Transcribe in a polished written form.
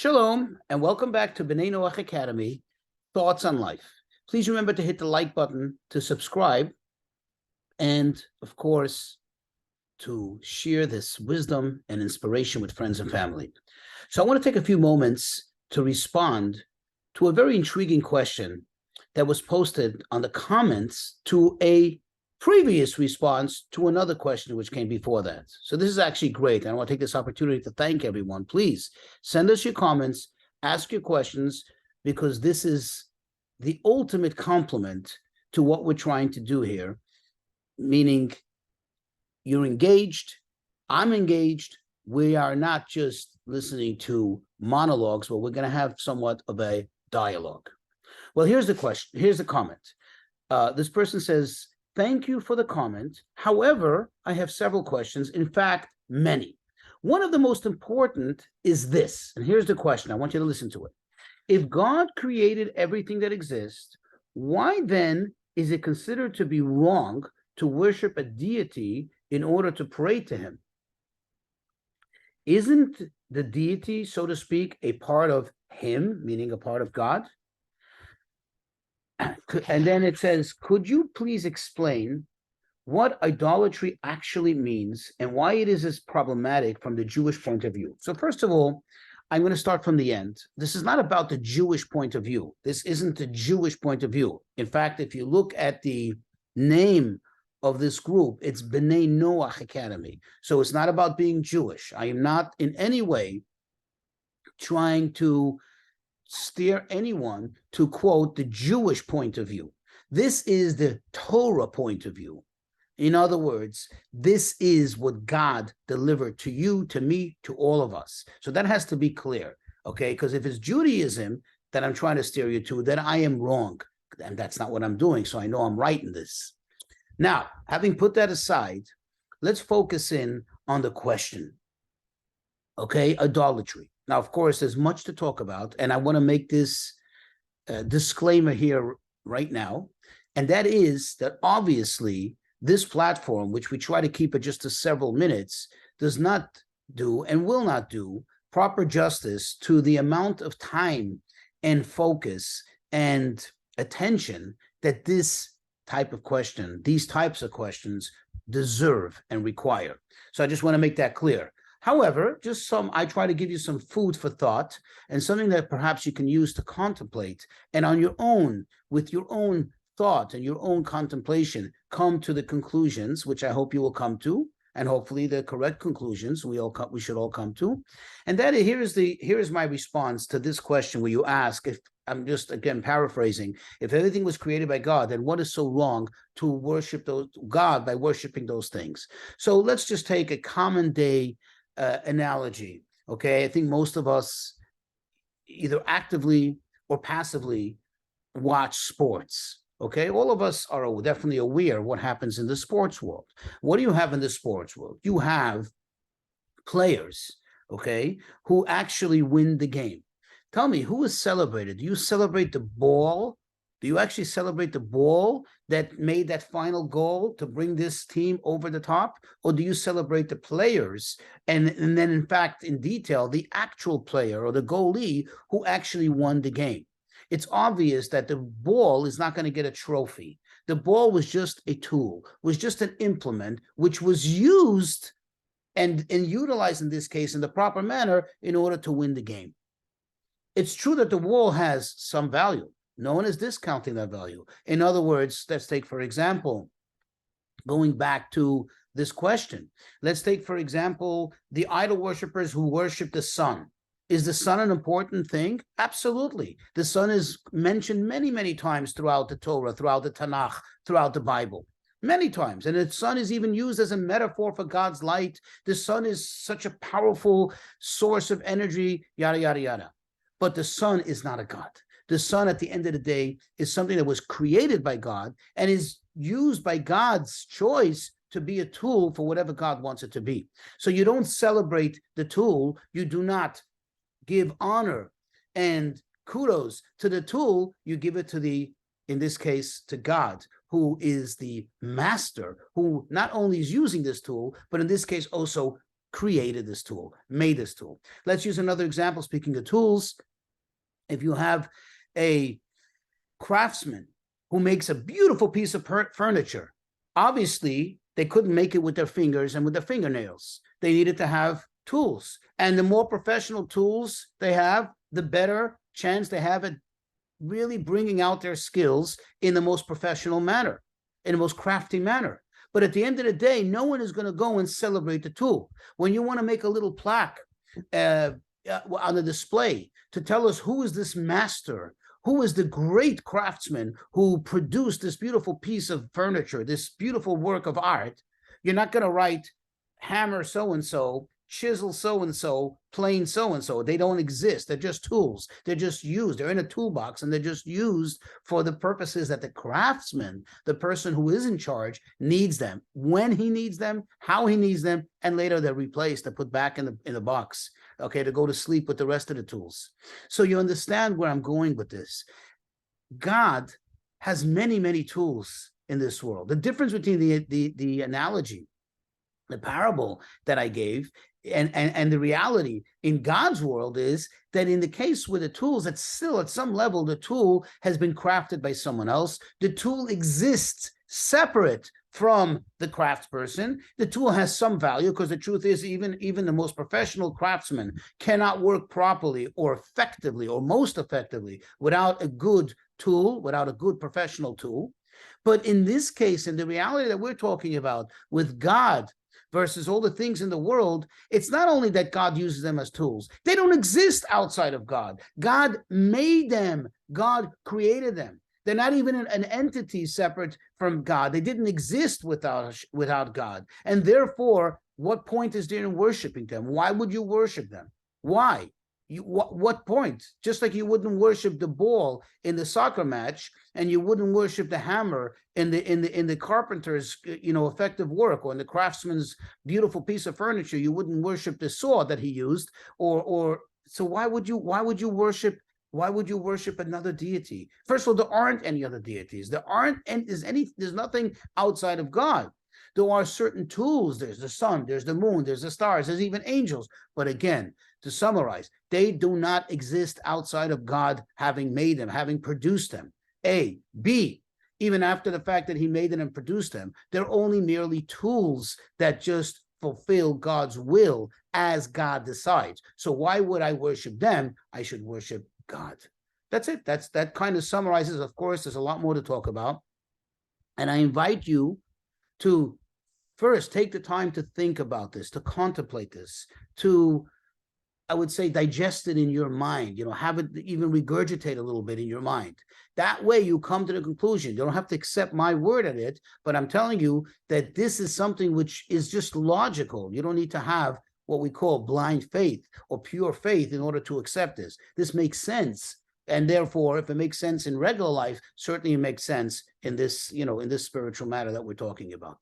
Shalom, and welcome back to B'nai Noach Academy, Thoughts on Life. Please remember to hit the like button, to subscribe, and, of course, to share this wisdom and inspiration with friends and family. So I want to take a few moments to respond to a very intriguing question that was posted on the comments to a previous response to another question which came before that. So this is actually great. And I want to take this opportunity to thank everyone. Please send us your comments, ask your questions, because this is the ultimate compliment to what we're trying to do here, meaning you're engaged, I'm engaged, we are not just listening to monologues, but we're going to have somewhat of a dialogue. Well, here's the question, here's the comment. This person says, thank you for the comment. However, I have several questions, in fact, many. One of the most important is this, and here's the question. I want you to listen to it. If God created everything that exists, why then is it considered to be wrong to worship a deity in order to pray to him? Isn't the deity, so to speak, a part of him, meaning a part of God? And then it says, could you please explain what idolatry actually means and why it is as problematic from the Jewish point of view? So first of all, I'm going to start from the end. This is not about the Jewish point of view. This isn't the Jewish point of view. In fact, if you look at the name of this group, it's B'nai Noach Academy. So it's not about being Jewish. I am not in any way trying to steer anyone to quote the Jewish point of view. This is the Torah point of view. In other words, this is what God delivered to you, to me, to all of us. So that has to be clear, okay? Because if it's Judaism that I'm trying to steer you to, then I am wrong. And that's not what I'm doing. So I know I'm right in this. Now, having put that aside, let's focus in on the question, okay? Idolatry. Now, of course, there's much to talk about, and I want to make this disclaimer here right now, and that is that obviously this platform, which we try to keep at just to several minutes, does not do and will not do proper justice to the amount of time and focus and attention that this type of question, these types of questions deserve and require. So I just want to make that clear. However, I try to give you some food for thought and something that perhaps you can use to contemplate and on your own, with your own thought and your own contemplation, come to the conclusions, which I hope you will come to, and hopefully the correct conclusions we should all come to. And that here is my response to this question where you ask, if I'm just again paraphrasing, if everything was created by God, then what is so wrong to worship God by worshiping those things? So let's just take a common day analogy, okay? I think most of us either actively or passively watch sports, okay? All of us are definitely aware of what happens in the sports world. What do you have in the sports world? You have players, okay, who actually win the game. Tell me, who is celebrated? Do you celebrate the ball? Do you actually celebrate the ball that made that final goal to bring this team over the top? Or do you celebrate the players and then, in fact, in detail, the actual player or the goalie who actually won the game? It's obvious that the ball is not going to get a trophy. The ball was just a tool, was just an implement, which was used and utilized in this case in the proper manner in order to win the game. It's true that the ball has some value. No one is discounting that value. In other words, let's take, for example, going back to this question, let's take, for example, the idol worshipers who worship the sun. Is the sun an important thing? Absolutely. The sun is mentioned many, many times throughout the Torah, throughout the Tanakh, throughout the Bible. Many times. And the sun is even used as a metaphor for God's light. The sun is such a powerful source of energy, yada, yada, yada. But the sun is not a God. The sun, at the end of the day, is something that was created by God and is used by God's choice to be a tool for whatever God wants it to be. So you don't celebrate the tool. You do not give honor and kudos to the tool. You give it to in this case, to God, who is the master, who not only is using this tool, but in this case also created this tool, made this tool. Let's use another example. Speaking of tools, if you have a craftsman who makes a beautiful piece of furniture, obviously they couldn't make it with their fingers and with their fingernails. They needed to have tools. And the more professional tools they have, the better chance they have at really bringing out their skills in the most professional manner, in the most crafty manner. But at the end of the day, no one is going to go and celebrate the tool. When you want to make a little plaque on the display to tell us who is this master, who is the great craftsman who produced this beautiful piece of furniture, this beautiful work of art, you're not going to write hammer so-and-so, chisel so-and-so, plane so-and-so. They don't exist. They're just tools. They're just used. They're in a toolbox, and they're just used for the purposes that the craftsman, the person who is in charge, needs them, when he needs them, how he needs them, and later they're replaced, they're put back in the box, okay, to go to sleep with the rest of the tools. So you understand where I'm going with this. God has many, many tools in this world. The difference between the analogy, the parable that I gave, and the reality in God's world is that in the case with the tools, that still at some level, the tool has been crafted by someone else. The tool exists separate from the craftsperson. The tool has some value, because the truth is even the most professional craftsman cannot work properly or effectively or most effectively without a good tool, without a good professional tool. But in this case, in the reality that we're talking about with God versus all the things in the world, it's not only that God uses them as tools. They don't exist outside of God. God made them. God created them. They're not even an entity separate from God. They didn't exist without God. And therefore, what point is there in worshiping them? Why would you worship them? Why? What point? Just like you wouldn't worship the ball in the soccer match, and you wouldn't worship the hammer in the carpenter's effective work, or in the craftsman's beautiful piece of furniture. You wouldn't worship the saw that he used, or so why would you worship? Why would you worship another deity? First of all, there aren't any other deities. There's nothing outside of God. There are certain tools. There's the sun, there's the moon, there's the stars, there's even angels. But again, to summarize, they do not exist outside of God having made them, having produced them. A. B. Even after the fact that he made them and produced them, they're only merely tools that just fulfill God's will as God decides. So why would I worship them? I should worship God. That's it. That kind of summarizes. Of course, there's a lot more to talk about. And I invite you to first take the time to think about this, to contemplate this, to, I would say, digest it in your mind, have it even regurgitate a little bit in your mind. That way you come to the conclusion. You don't have to accept my word at it, but I'm telling you that this is something which is just logical. You don't need to have what we call blind faith or pure faith in order to accept this. This makes sense. And therefore, if it makes sense in regular life, certainly it makes sense in this, in this spiritual matter that we're talking about.